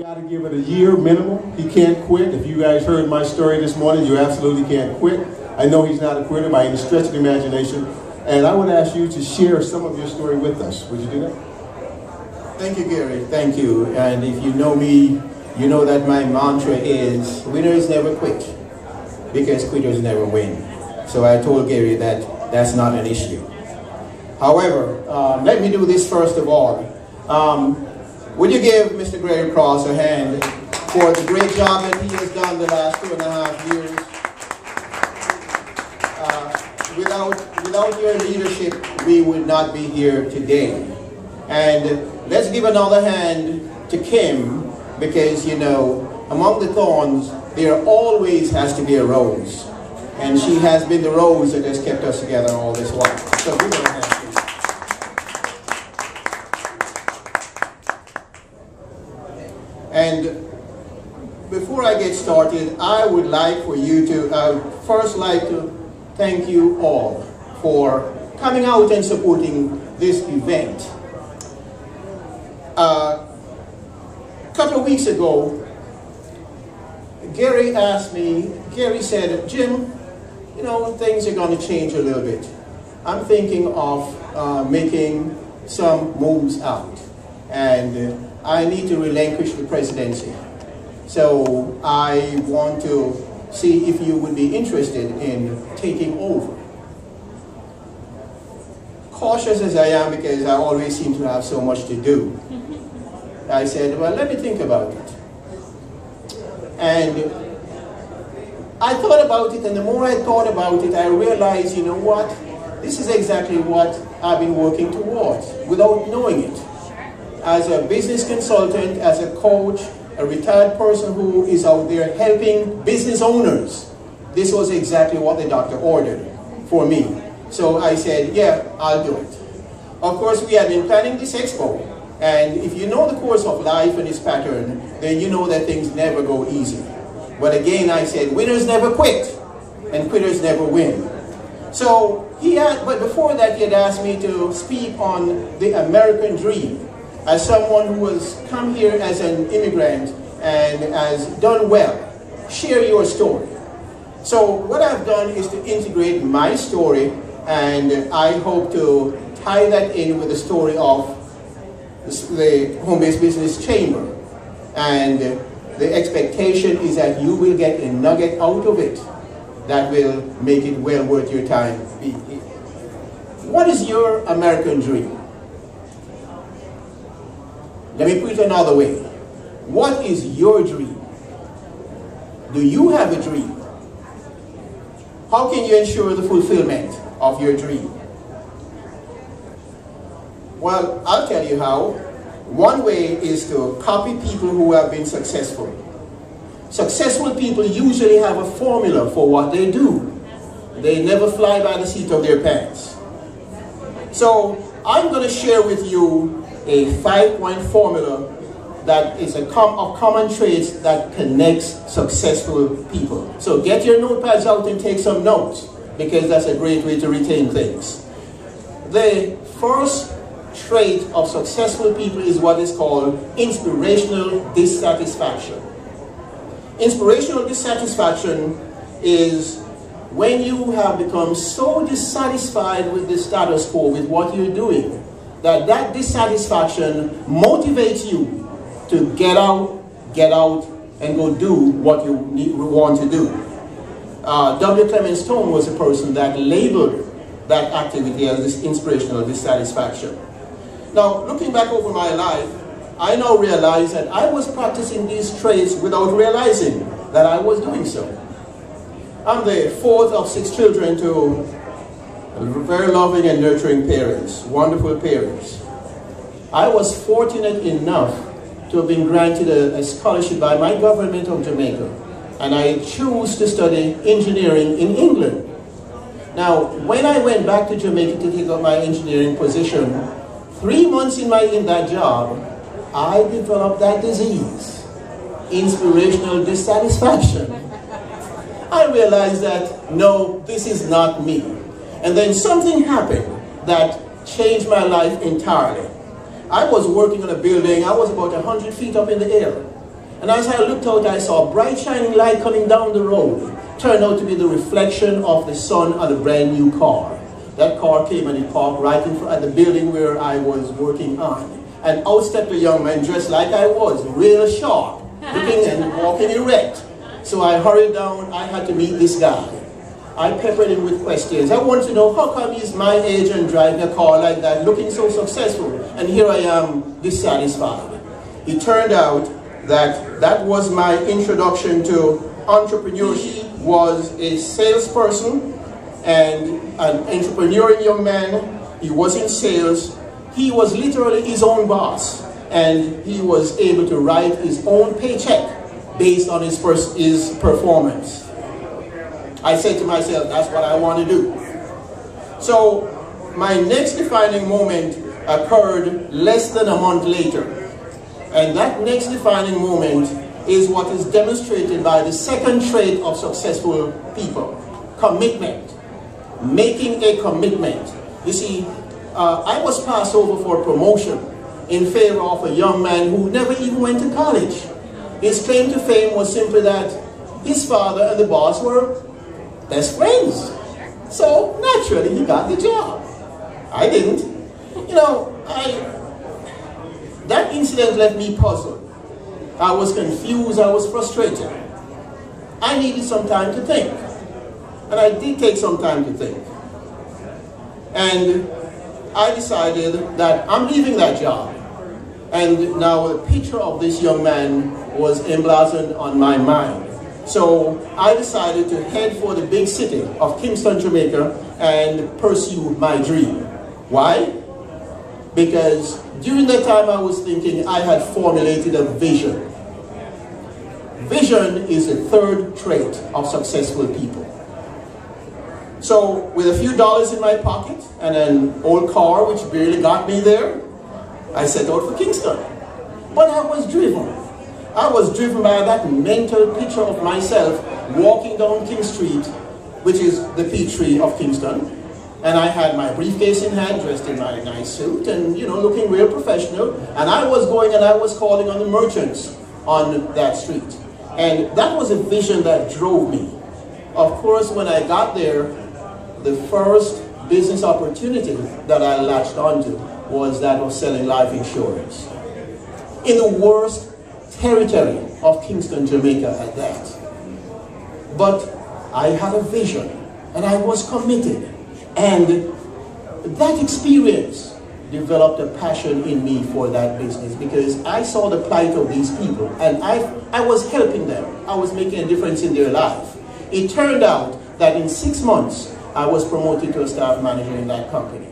Got to give it a year minimum. He can't quit. If you guys heard my story this morning, you absolutely can't quit. I know he's not a quitter by any stretch of the imagination. And I would ask you to share some of your story with us. Would you do that? Thank you, Gary. Thank you. And if you know me, you know that my mantra is winners never quit because quitters never win. So I told Gary that that's not an issue. However, let me do this first of all. Would you give Mr. Gary Cross a hand for the great job that he has done the last 2.5 years? Without your leadership, we would not be here today. And let's give another hand to Kim, because, you know, among the thorns, there always has to be a rose. And she has been the rose that has kept us together all this while. So give her a hand. And before I get started, I would like for you to, first like to thank you all for coming out and supporting this event. A couple of weeks ago, Gary said, Jim, you know, things are going to change a little bit. I'm thinking of making some moves out. And I need to relinquish the presidency. So I want to see if you would be interested in taking over. Cautious as I am, because I always seem to have so much to do, I said, well, let me think about it. And I thought about it, and the more I thought about it, I realized, you know what? This is exactly what I've been working towards without knowing it. As a business consultant, as a coach, a retired person who is out there helping business owners, this was exactly what the doctor ordered for me. So I said, yeah, I'll do it. Of course, we had been planning this expo, and if you know the course of life and its pattern, then you know that things never go easy. But again, I said, winners never quit, and quitters never win. So but before that, he had asked me to speak on the American dream. As someone who has come here as an immigrant and has done well, share your story. So what I've done is to integrate my story, and I hope to tie that in with the story of the Home-Based Business Chamber. And the expectation is that you will get a nugget out of it that will make it well worth your time. What is your American dream? Let me put it another way. What is your dream? Do you have a dream? How can you ensure the fulfillment of your dream? Well, I'll tell you how. One way is to copy people who have been successful. Successful people usually have a formula for what they do. They never fly by the seat of their pants. So I'm going to share with you a 5-point formula that is of common traits that connects successful people. So get your notepads out and take some notes, because that's a great way to retain things. The first trait of successful people is what is called inspirational dissatisfaction. Inspirational dissatisfaction is when you have become so dissatisfied with the status quo, with what you're doing, that dissatisfaction motivates you to get out, and go do what you want to do. W. Clement Stone was a person that labeled that activity as this inspirational dissatisfaction. Now, looking back over my life, I now realize that I was practicing these traits without realizing that I was doing so. I'm the fourth of 6 children to very loving and nurturing parents, wonderful parents. I was fortunate enough to have been granted a scholarship by my government of Jamaica, and I chose to study engineering in England. Now, when I went back to Jamaica to take up my engineering position, 3 months in that job, I developed that disease, inspirational dissatisfaction. I realized that, no, this is not me. And then something happened that changed my life entirely. I was working on a building. I was about 100 feet up in the air. And as I looked out, I saw a bright shining light coming down the road. Turned out to be the reflection of the sun on a brand new car. That car came and it parked right in front of the building where I was working on. And out stepped a young man dressed like I was, real sharp, looking and walking erect. So I hurried down, I had to meet this guy. I peppered him with questions. I wanted to know how come he's my age and driving a car like that, looking so successful, and here I am dissatisfied. It turned out that that was my introduction to entrepreneurship. He was a salesperson and an entrepreneurial young man. He was in sales. He was literally his own boss, and he was able to write his own paycheck based on his performance. I said to myself, that's what I want to do. So my next defining moment occurred less than a month later. And that next defining moment is what is demonstrated by the second trait of successful people: commitment. Making a commitment. You see, I was passed over for promotion in favor of a young man who never even went to college. His claim to fame was simply that his father and the boss were best friends. So naturally he got the job. I didn't. You know, that incident left me puzzled. I was confused, I was frustrated. I needed some time to think. And I did take some time to think. And I decided that I'm leaving that job. And now a picture of this young man was emblazoned on my mind. So I decided to head for the big city of Kingston, Jamaica, and pursue my dream. Why? Because during that time I was thinking I had formulated a vision. Vision is a third trait of successful people. So with a few dollars in my pocket and an old car which barely got me there, I set out for Kingston. But I was driven. I was driven by that mental picture of myself walking down King Street, which is the Peachtree of Kingston. And I had my briefcase in hand, dressed in my nice suit, and you know, looking real professional. And I was going and I was calling on the merchants on that street. And that was a vision that drove me. Of course, when I got there, the first business opportunity that I latched onto was that of selling life insurance. In the worst territory of Kingston, Jamaica at that. But I had a vision and I was committed. And that experience developed a passion in me for that business because I saw the plight of these people and I was helping them. I was making a difference in their life. It turned out that in 6 months, I was promoted to a staff manager in that company.